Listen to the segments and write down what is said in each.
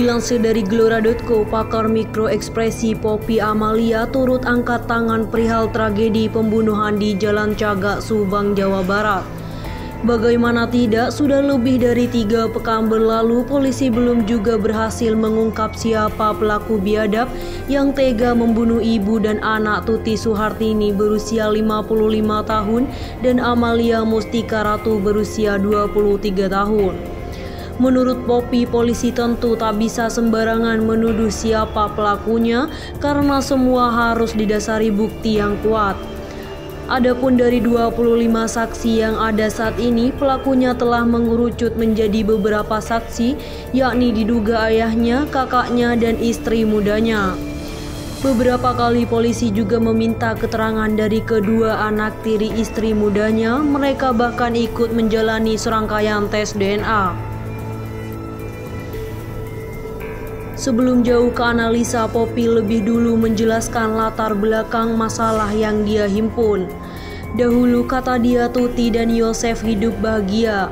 Dilansir dari Gelora.co, pakar mikroekspresi Poppy Amalia turut angkat tangan perihal tragedi pembunuhan di Jalan Cagak, Subang, Jawa Barat. Bagaimana tidak, sudah lebih dari 3 pekan berlalu, polisi belum juga berhasil mengungkap siapa pelaku biadab yang tega membunuh ibu dan anak Tuti Suhartini berusia 55 tahun dan Amalia Mustika Ratu berusia 23 tahun. Menurut Poppy, polisi tentu tak bisa sembarangan menuduh siapa pelakunya karena semua harus didasari bukti yang kuat. Adapun dari 25 saksi yang ada saat ini, pelakunya telah mengerucut menjadi beberapa saksi, yakni diduga ayahnya, kakaknya, dan istri mudanya. Beberapa kali polisi juga meminta keterangan dari kedua anak tiri istri mudanya. Mereka bahkan ikut menjalani serangkaian tes DNA. Sebelum jauh ke analisa, Poppy lebih dulu menjelaskan latar belakang masalah yang dia himpun. Dahulu, kata dia, Tuti dan Yosef hidup bahagia.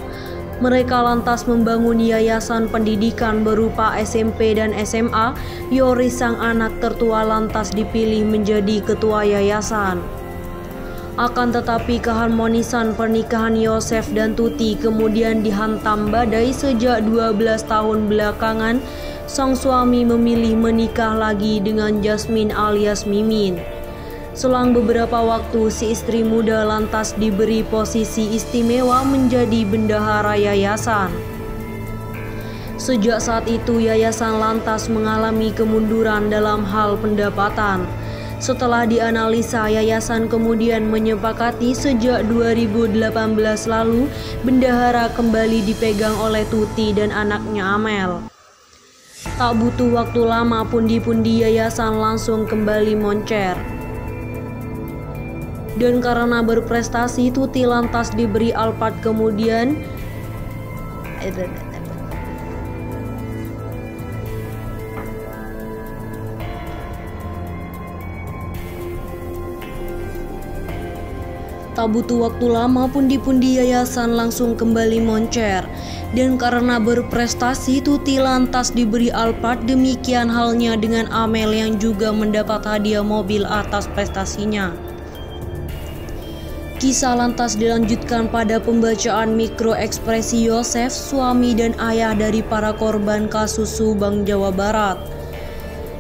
Mereka lantas membangun yayasan pendidikan berupa SMP dan SMA. Yoris, sang anak tertua, lantas dipilih menjadi ketua yayasan. Akan tetapi keharmonisan pernikahan Yosef dan Tuti kemudian dihantam badai sejak 12 tahun belakangan. Sang suami memilih menikah lagi dengan Jasmine alias Mimin. Selang beberapa waktu, si istri muda lantas diberi posisi istimewa menjadi bendahara yayasan. Sejak saat itu, yayasan lantas mengalami kemunduran dalam hal pendapatan. Setelah dianalisa, yayasan kemudian menyepakati sejak 2018 lalu bendahara kembali dipegang oleh Tuti dan anaknya Amel. Tak butuh waktu lama, pundi-pundi yayasan langsung kembali moncer. Dan karena berprestasi, Tuti lantas diberi Alphard kemudian. Tak butuh waktu lama, pundi-pundi yayasan langsung kembali moncer. Dan karena berprestasi, Tuti lantas diberi Alphard. Demikian halnya dengan Amel yang juga mendapat hadiah mobil atas prestasinya. Kisah lantas dilanjutkan pada pembacaan mikroekspresi Yosef, suami dan ayah dari para korban kasus Subang, Jawa Barat.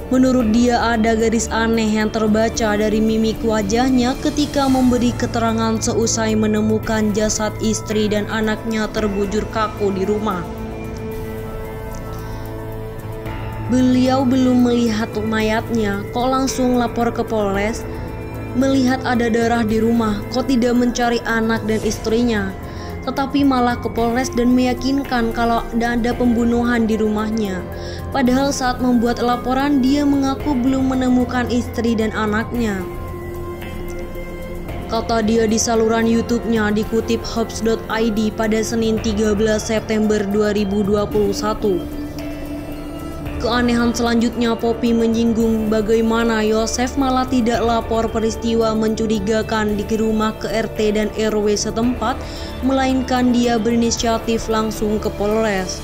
Menurut dia, ada garis aneh yang terbaca dari mimik wajahnya ketika memberi keterangan seusai menemukan jasad istri dan anaknya terbujur kaku di rumah. Beliau belum melihat mayatnya, kok langsung lapor ke Polres. Melihat ada darah di rumah, kok tidak mencari anak dan istrinya, tetapi malah ke Polres dan meyakinkan kalau ada pembunuhan di rumahnya. Padahal saat membuat laporan, dia mengaku belum menemukan istri dan anaknya. Kata dia di saluran YouTube-nya dikutip Hops.id pada Senin 13 September 2021. Keanehan selanjutnya, Poppy menyinggung bagaimana Yosef malah tidak lapor peristiwa mencurigakan di rumah ke RT dan RW setempat, melainkan dia berinisiatif langsung ke Polres.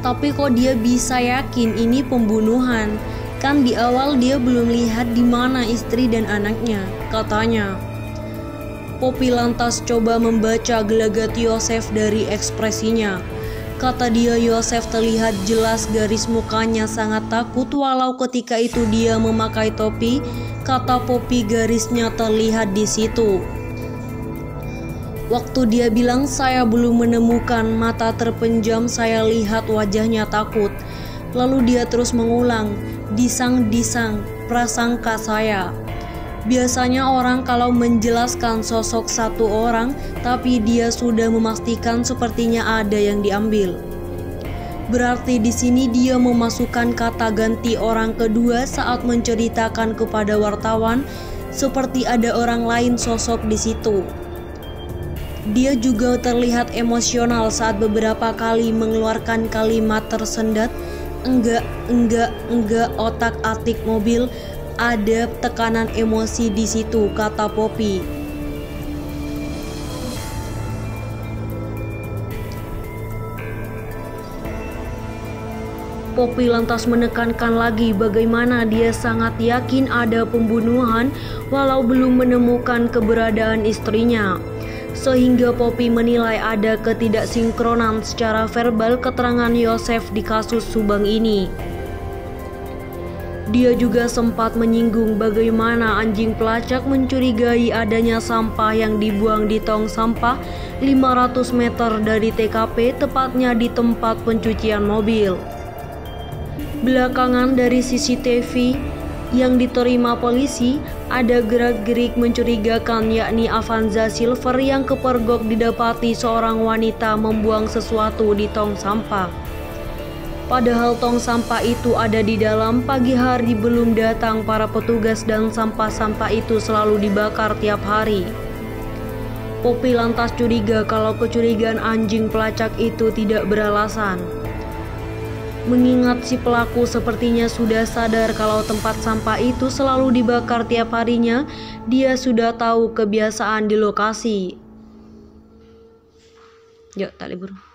Tapi kok dia bisa yakin ini pembunuhan? Kan di awal dia belum lihat di mana istri dan anaknya, katanya. Poppy lantas coba membaca gelagat Yosef dari ekspresinya. Kata dia, Yosef terlihat jelas garis mukanya sangat takut walau ketika itu dia memakai topi. Kata Poppy, garisnya terlihat di situ. Waktu dia bilang saya belum menemukan, mata terpenjam, saya lihat wajahnya takut. Lalu dia terus mengulang, disang-disang, prasangka saya. Biasanya orang kalau menjelaskan sosok satu orang, tapi dia sudah memastikan sepertinya ada yang diambil. Berarti di sini dia memasukkan kata ganti orang kedua saat menceritakan kepada wartawan, seperti ada orang lain sosok di situ. Dia juga terlihat emosional saat beberapa kali mengeluarkan kalimat tersendat, enggak, otak-atik mobil. Ada tekanan emosi di situ, kata Poppy. Poppy lantas menekankan lagi bagaimana dia sangat yakin ada pembunuhan walau belum menemukan keberadaan istrinya. Sehingga Poppy menilai ada ketidaksinkronan secara verbal keterangan Yosef di kasus Subang ini. Dia juga sempat menyinggung bagaimana anjing pelacak mencurigai adanya sampah yang dibuang di tong sampah 500 meter dari TKP, tepatnya di tempat pencucian mobil. Belakangan dari CCTV yang diterima polisi, ada gerak-gerik mencurigakan, yakni Avanza Silver yang kepergok didapati seorang wanita membuang sesuatu di tong sampah. Padahal tong sampah itu ada di dalam. Pagi hari belum datang para petugas dan sampah-sampah itu selalu dibakar tiap hari. Poppy lantas curiga kalau kecurigaan anjing pelacak itu tidak beralasan. Mengingat si pelaku sepertinya sudah sadar kalau tempat sampah itu selalu dibakar tiap harinya, dia sudah tahu kebiasaan di lokasi. Yuk, tak libur.